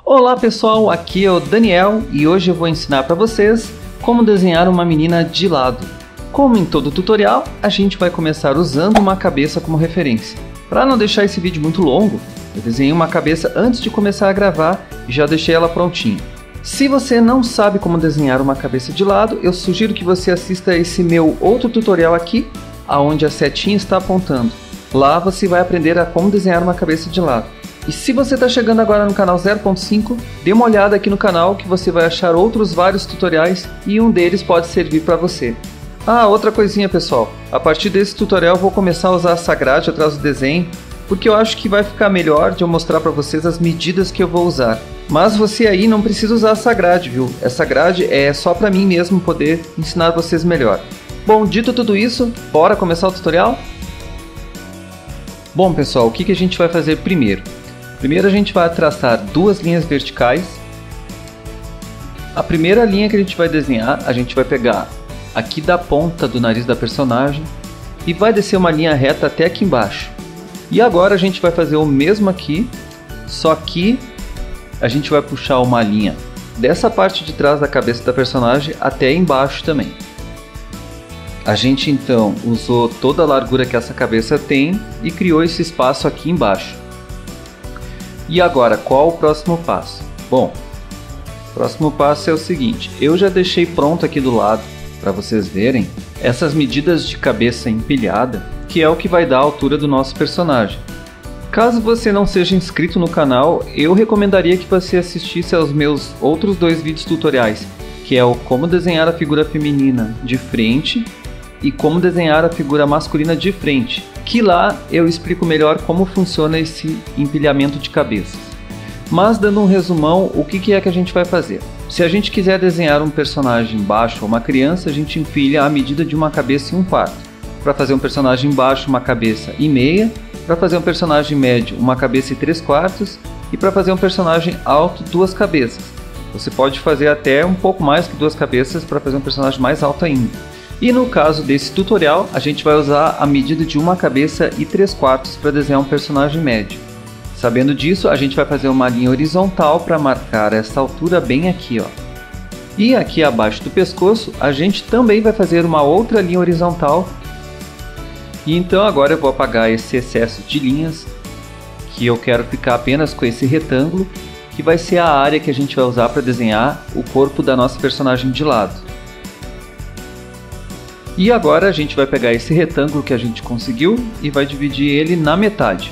Olá pessoal, aqui é o Daniel e hoje eu vou ensinar para vocês como desenhar uma menina de lado. Como em todo tutorial, a gente vai começar usando uma cabeça como referência. Para não deixar esse vídeo muito longo, eu desenhei uma cabeça antes de começar a gravar e já deixei ela prontinha. Se você não sabe como desenhar uma cabeça de lado, eu sugiro que você assista esse meu outro tutorial aqui, onde a setinha está apontando. Lá você vai aprender a como desenhar uma cabeça de lado. E se você está chegando agora no canal 0.5, dê uma olhada aqui no canal que você vai achar outros vários tutoriais e um deles pode servir para você. Outra coisinha pessoal, a partir desse tutorial eu vou começar a usar essa grade atrás do desenho, porque eu acho que vai ficar melhor de eu mostrar para vocês as medidas que eu vou usar. Mas você aí não precisa usar essa grade, viu? Essa grade é só para mim mesmo poder ensinar vocês melhor. Bom, dito tudo isso, bora começar o tutorial? Bom pessoal, o que a gente vai fazer primeiro? Primeiro a gente vai traçar duas linhas verticais. A primeira linha que a gente vai desenhar, a gente vai pegar aqui da ponta do nariz da personagem e vai descer uma linha reta até aqui embaixo. E agora a gente vai fazer o mesmo aqui, só que a gente vai puxar uma linha dessa parte de trás da cabeça da personagem até embaixo também. A gente então usou toda a largura que essa cabeça tem e criou esse espaço aqui embaixo. E agora, qual o próximo passo? Bom, o próximo passo é o seguinte, eu já deixei pronto aqui do lado para vocês verem essas medidas de cabeça empilhada, que é o que vai dar a altura do nosso personagem. Caso você não seja inscrito no canal, eu recomendaria que você assistisse aos meus outros dois vídeos tutoriais, que é o como desenhar a figura feminina de frente e como desenhar a figura masculina de frente, que lá eu explico melhor como funciona esse empilhamento de cabeças. Mas dando um resumão, o que é que a gente vai fazer? Se a gente quiser desenhar um personagem baixo ou uma criança, a gente empilha a medida de uma cabeça e 1/4. Para fazer um personagem baixo, uma cabeça e meia. Para fazer um personagem médio, uma cabeça e 3/4. E para fazer um personagem alto, 2 cabeças. Você pode fazer até um pouco mais que 2 cabeças para fazer um personagem mais alto ainda. E no caso desse tutorial, a gente vai usar a medida de uma cabeça e 3/4 para desenhar um personagem médio. Sabendo disso, a gente vai fazer uma linha horizontal para marcar essa altura bem aqui, ó. E aqui abaixo do pescoço, a gente também vai fazer uma outra linha horizontal. E então agora eu vou apagar esse excesso de linhas, que eu quero ficar apenas com esse retângulo, que vai ser a área que a gente vai usar para desenhar o corpo da nossa personagem de lado. E agora a gente vai pegar esse retângulo que a gente conseguiu e vai dividir ele na metade.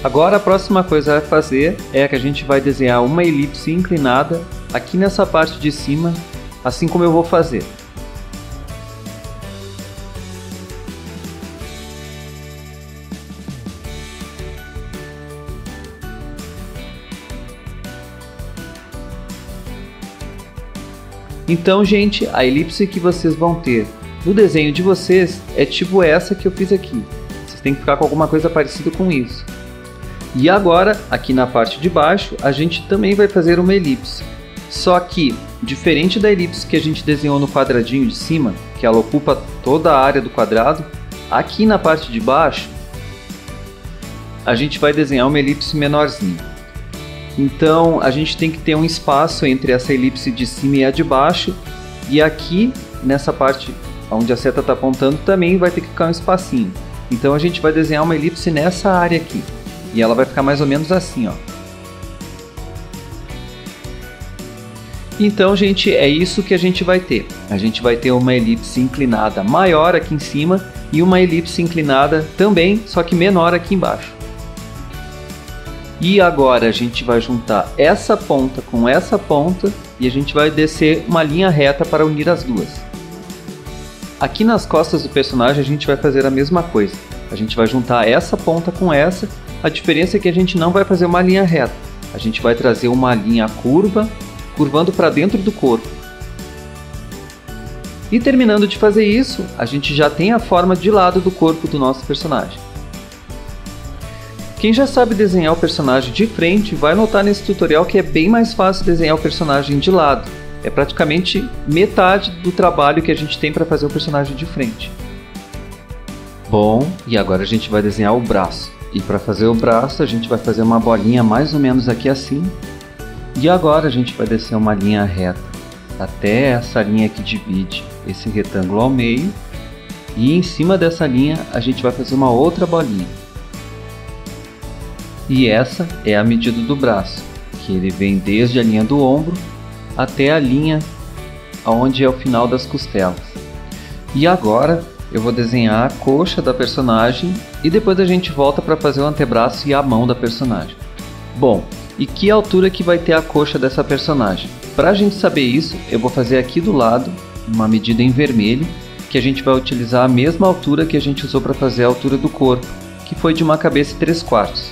Agora a próxima coisa a fazer é que a gente vai desenhar uma elipse inclinada aqui nessa parte de cima, assim como eu vou fazer. Então, gente, a elipse que vocês vão ter no desenho de vocês é tipo essa que eu fiz aqui. Vocês têm que ficar com alguma coisa parecida com isso. E agora, aqui na parte de baixo, a gente também vai fazer uma elipse. Só que, diferente da elipse que a gente desenhou no quadradinho de cima, que ela ocupa toda a área do quadrado, aqui na parte de baixo, a gente vai desenhar uma elipse menorzinha. Então a gente tem que ter um espaço entre essa elipse de cima e a de baixo, e aqui nessa parte onde a seta está apontando também vai ter que ficar um espacinho. Então a gente vai desenhar uma elipse nessa área aqui, e ela vai ficar mais ou menos assim, ó. Então, gente, é isso que a gente vai ter. A gente vai ter uma elipse inclinada maior aqui em cima e uma elipse inclinada também, só que menor aqui embaixo. E agora a gente vai juntar essa ponta com essa ponta e a gente vai descer uma linha reta para unir as duas. Aqui nas costas do personagem a gente vai fazer a mesma coisa. A gente vai juntar essa ponta com essa, a diferença é que a gente não vai fazer uma linha reta. A gente vai trazer uma linha curva, curvando para dentro do corpo. E terminando de fazer isso, a gente já tem a forma de lado do corpo do nosso personagem. Quem já sabe desenhar o personagem de frente vai notar nesse tutorial que é bem mais fácil desenhar o personagem de lado. É praticamente metade do trabalho que a gente tem para fazer o personagem de frente. Bom, e agora a gente vai desenhar o braço. E para fazer o braço, a gente vai fazer uma bolinha mais ou menos aqui assim. E agora a gente vai descer uma linha reta até essa linha que divide esse retângulo ao meio. E em cima dessa linha a gente vai fazer uma outra bolinha. E essa é a medida do braço, que ele vem desde a linha do ombro até a linha onde é o final das costelas. E agora eu vou desenhar a coxa da personagem e depois a gente volta para fazer o antebraço e a mão da personagem. Bom, e que altura que vai ter a coxa dessa personagem? Para a gente saber isso, eu vou fazer aqui do lado uma medida em vermelho, que a gente vai utilizar a mesma altura que a gente usou para fazer a altura do corpo, que foi de uma cabeça e 3/4.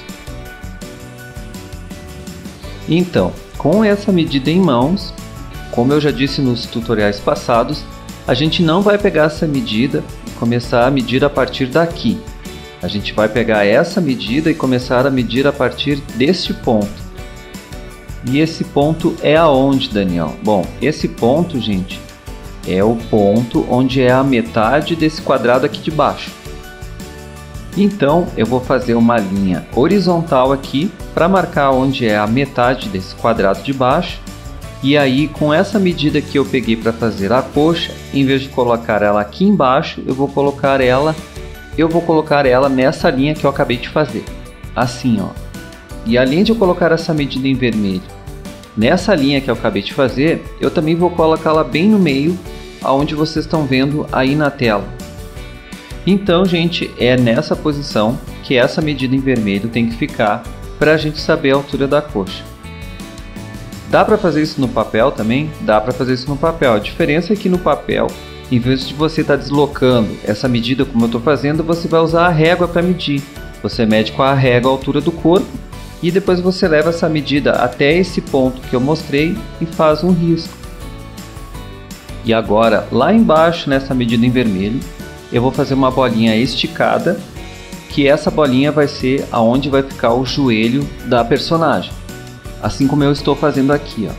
Então, com essa medida em mãos, como eu já disse nos tutoriais passados, a gente não vai pegar essa medida e começar a medir a partir daqui. A gente vai pegar essa medida e começar a medir a partir deste ponto. E esse ponto é aonde, Daniel? Bom, esse ponto, gente, é o ponto onde é a metade desse quadrado aqui de baixo. Então, eu vou fazer uma linha horizontal aqui para marcar onde é a metade desse quadrado de baixo. E aí, com essa medida que eu peguei para fazer a coxa, em vez de colocar ela aqui embaixo, eu vou colocar ela nessa linha que eu acabei de fazer. Assim, ó. E além de eu colocar essa medida em vermelho nessa linha que eu acabei de fazer, eu também vou colocá-la bem no meio, aonde vocês estão vendo aí na tela. Então, gente, é nessa posição que essa medida em vermelho tem que ficar para a gente saber a altura da coxa. Dá para fazer isso no papel também? Dá para fazer isso no papel. A diferença é que no papel, em vez de você estar deslocando essa medida como eu estou fazendo, você vai usar a régua para medir. Você mede com a régua a altura do corpo e depois você leva essa medida até esse ponto que eu mostrei e faz um risco. E agora, lá embaixo nessa medida em vermelho, eu vou fazer uma bolinha esticada, que essa bolinha vai ser aonde vai ficar o joelho da personagem. Assim como eu estou fazendo aqui, ó.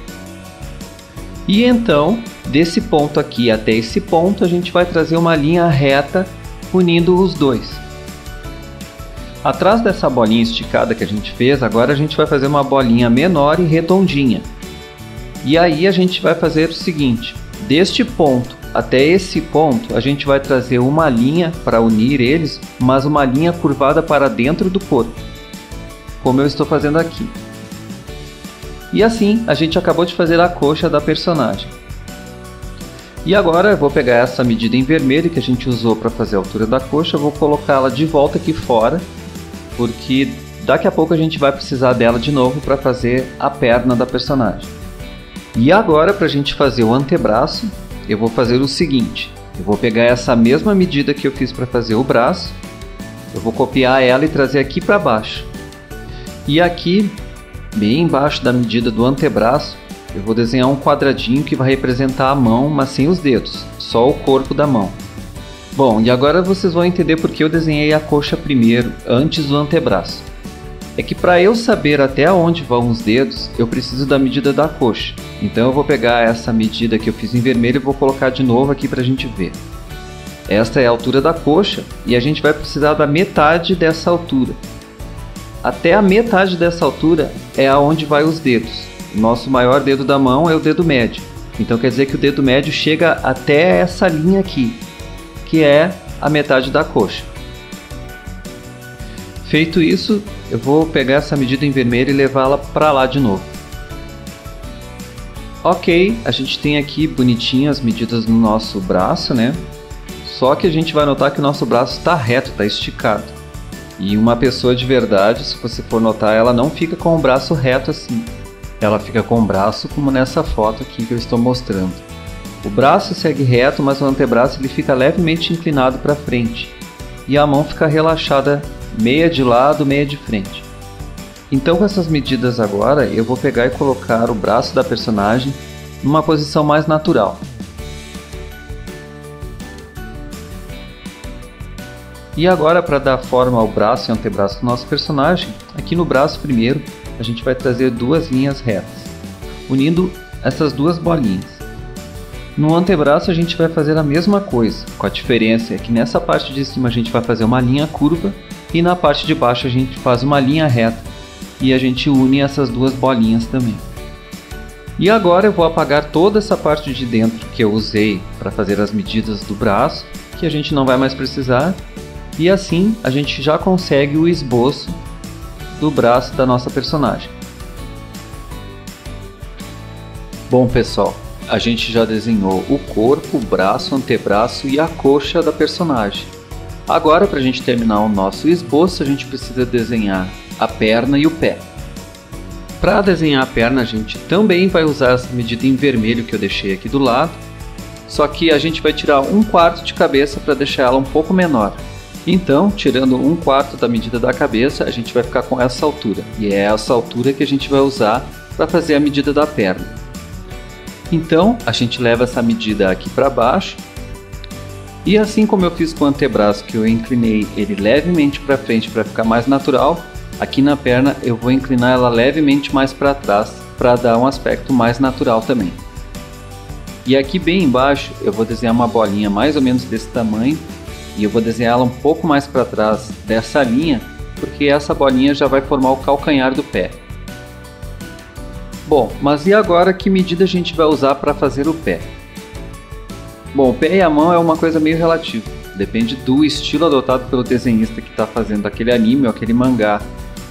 E então, desse ponto aqui até esse ponto, a gente vai trazer uma linha reta unindo os dois. Atrás dessa bolinha esticada que a gente fez, agora a gente vai fazer uma bolinha menor e redondinha. E aí a gente vai fazer o seguinte, deste ponto até esse ponto, a gente vai trazer uma linha para unir eles, mas uma linha curvada para dentro do corpo, como eu estou fazendo aqui. E assim, a gente acabou de fazer a coxa da personagem. E agora eu vou pegar essa medida em vermelho que a gente usou para fazer a altura da coxa, eu vou colocá-la de volta aqui fora, porque daqui a pouco a gente vai precisar dela de novo para fazer a perna da personagem. E agora, para a gente fazer o antebraço, eu vou fazer o seguinte, eu vou pegar essa mesma medida que eu fiz para fazer o braço, eu vou copiar ela e trazer aqui para baixo. E aqui, bem embaixo da medida do antebraço, eu vou desenhar um quadradinho que vai representar a mão, mas sem os dedos, só o corpo da mão. Bom, e agora vocês vão entender porque eu desenhei a coxa primeiro, antes do antebraço. É que para eu saber até onde vão os dedos, eu preciso da medida da coxa. Então eu vou pegar essa medida que eu fiz em vermelho e vou colocar de novo aqui para a gente ver. Esta é a altura da coxa e a gente vai precisar da metade dessa altura. Até a metade dessa altura é aonde vai os dedos. O nosso maior dedo da mão é o dedo médio. Então quer dizer que o dedo médio chega até essa linha aqui, que é a metade da coxa. Feito isso, eu vou pegar essa medida em vermelho e levá-la para lá de novo. Ok, a gente tem aqui bonitinho as medidas no nosso braço, né? Só que a gente vai notar que o nosso braço está reto, está esticado. E uma pessoa de verdade, se você for notar, ela não fica com o braço reto assim. Ela fica com o braço como nessa foto aqui que eu estou mostrando. O braço segue reto, mas o antebraço ele fica levemente inclinado para frente. E a mão fica relaxada, meia de lado, meia de frente. Então com essas medidas agora, eu vou pegar e colocar o braço da personagem numa posição mais natural. E agora, para dar forma ao braço e antebraço do nosso personagem, aqui no braço primeiro, a gente vai trazer duas linhas retas, unindo essas duas bolinhas. No antebraço a gente vai fazer a mesma coisa, com a diferença é que nessa parte de cima a gente vai fazer uma linha curva E na parte de baixo a gente faz uma linha reta e a gente une essas duas bolinhas também. E agora eu vou apagar toda essa parte de dentro que eu usei para fazer as medidas do braço, que a gente não vai mais precisar. E assim a gente já consegue o esboço do braço da nossa personagem. Bom pessoal, a gente já desenhou o corpo, o braço, o antebraço e a coxa da personagem. Agora, para a gente terminar o nosso esboço, a gente precisa desenhar a perna e o pé. Para desenhar a perna, a gente também vai usar essa medida em vermelho que eu deixei aqui do lado, só que a gente vai tirar 1/4 de cabeça para deixar ela um pouco menor. Então, tirando 1/4 da medida da cabeça, a gente vai ficar com essa altura, e é essa altura que a gente vai usar para fazer a medida da perna. Então, a gente leva essa medida aqui para baixo, e assim como eu fiz com o antebraço, que eu inclinei ele levemente para frente para ficar mais natural, aqui na perna eu vou inclinar ela levemente mais para trás para dar um aspecto mais natural também. E aqui bem embaixo eu vou desenhar uma bolinha mais ou menos desse tamanho, e eu vou desenhar ela um pouco mais para trás dessa linha, porque essa bolinha já vai formar o calcanhar do pé. Bom, mas e agora que medida a gente vai usar para fazer o pé? Bom, o pé e a mão é uma coisa meio relativa, depende do estilo adotado pelo desenhista que está fazendo aquele anime ou aquele mangá.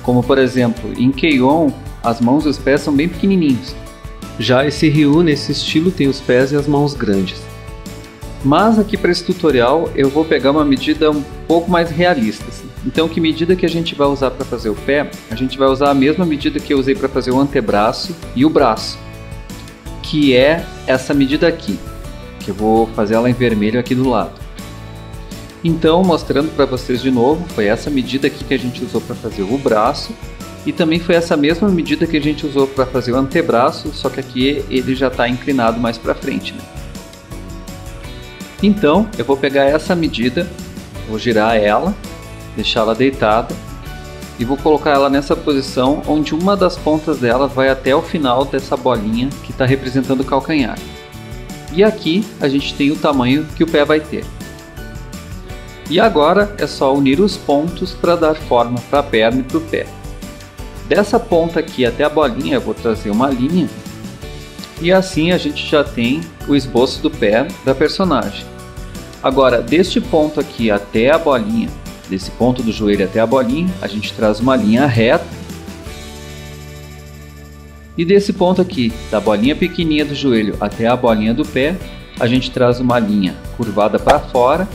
Como por exemplo, em K-On! As mãos e os pés são bem pequenininhos. Já esse Ryu, nesse estilo, tem os pés e as mãos grandes. Mas aqui para esse tutorial eu vou pegar uma medida um pouco mais realista. Então, que medida que a gente vai usar para fazer o pé? A gente vai usar a mesma medida que eu usei para fazer o antebraço e o braço, que é essa medida aqui, que eu vou fazer ela em vermelho aqui do lado. Então, mostrando para vocês de novo, foi essa medida aqui que a gente usou para fazer o braço, e também foi essa mesma medida que a gente usou para fazer o antebraço, só que aqui ele já está inclinado mais para frente, né? Então, eu vou pegar essa medida, vou girar ela, deixá-la deitada, e vou colocar ela nessa posição onde uma das pontas dela vai até o final dessa bolinha que está representando o calcanhar. E aqui a gente tem o tamanho que o pé vai ter. E agora é só unir os pontos para dar forma para a perna e para o pé. Dessa ponta aqui até a bolinha eu vou trazer uma linha, e assim a gente já tem o esboço do pé da personagem. Agora, deste ponto aqui até a bolinha, desse ponto do joelho até a bolinha, a gente traz uma linha reta. E desse ponto aqui, da bolinha pequenininha do joelho até a bolinha do pé, a gente traz uma linha curvada para fora.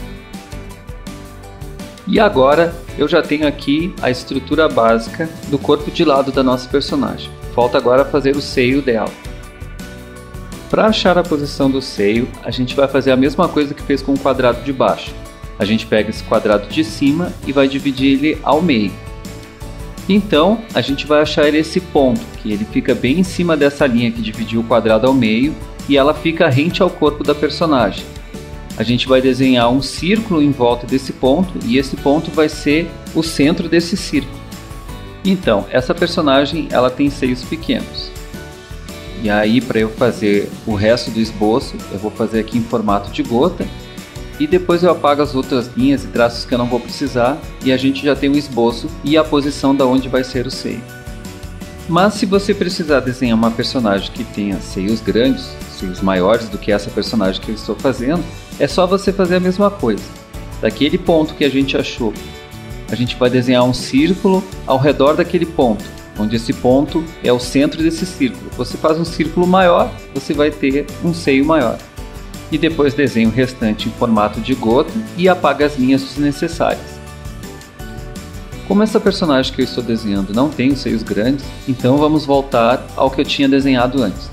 E agora eu já tenho aqui a estrutura básica do corpo de lado da nossa personagem. Falta agora fazer o seio dela. Para achar a posição do seio, a gente vai fazer a mesma coisa que fez com o quadrado de baixo. A gente pega esse quadrado de cima e vai dividir ele ao meio. Então, a gente vai achar esse ponto, que ele fica bem em cima dessa linha que dividiu o quadrado ao meio, e ela fica rente ao corpo da personagem. A gente vai desenhar um círculo em volta desse ponto, e esse ponto vai ser o centro desse círculo. Então, essa personagem ela tem seios pequenos. E aí, para eu fazer o resto do esboço, eu vou fazer aqui em formato de gota, e depois eu apago as outras linhas e traços que eu não vou precisar, e a gente já tem o esboço e a posição da onde vai ser o seio. Mas se você precisar desenhar uma personagem que tenha seios grandes, seios maiores do que essa personagem que eu estou fazendo, é só você fazer a mesma coisa. Daquele ponto que a gente achou, a gente vai desenhar um círculo ao redor daquele ponto, onde esse ponto é o centro desse círculo. Você faz um círculo maior, você vai ter um seio maior. E depois desenha o restante em formato de gota e apaga as linhas desnecessárias. Como essa personagem que eu estou desenhando não tem os seios grandes, então vamos voltar ao que eu tinha desenhado antes.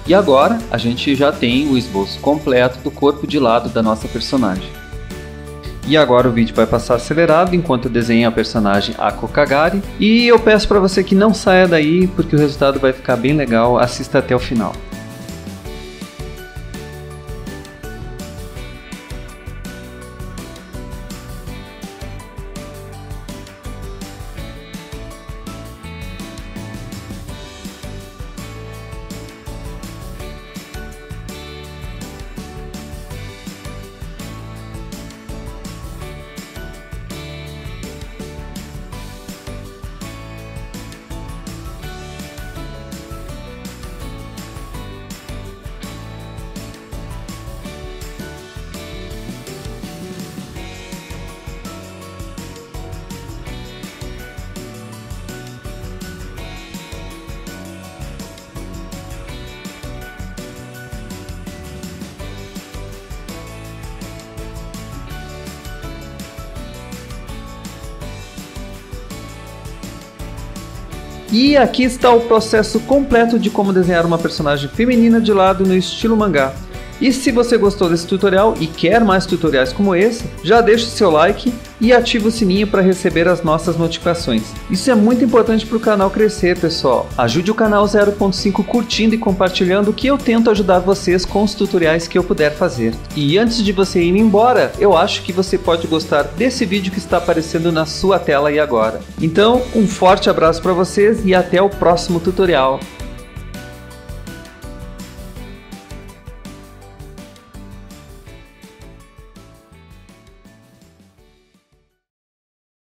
E agora a gente já tem o esboço completo do corpo de lado da nossa personagem. E agora o vídeo vai passar acelerado enquanto eu desenho a personagem Ako Kagari. E eu peço para você que não saia daí, porque o resultado vai ficar bem legal, assista até o final. E aqui está o processo completo de como desenhar uma personagem feminina de lado no estilo mangá. E se você gostou desse tutorial e quer mais tutoriais como esse, já deixa o seu like e ativa o sininho para receber as nossas notificações. Isso é muito importante para o canal crescer, pessoal. Ajude o canal 0.5 curtindo e compartilhando, que eu tento ajudar vocês com os tutoriais que eu puder fazer. E antes de você ir embora, eu acho que você pode gostar desse vídeo que está aparecendo na sua tela aí agora. Então, um forte abraço para vocês e até o próximo tutorial.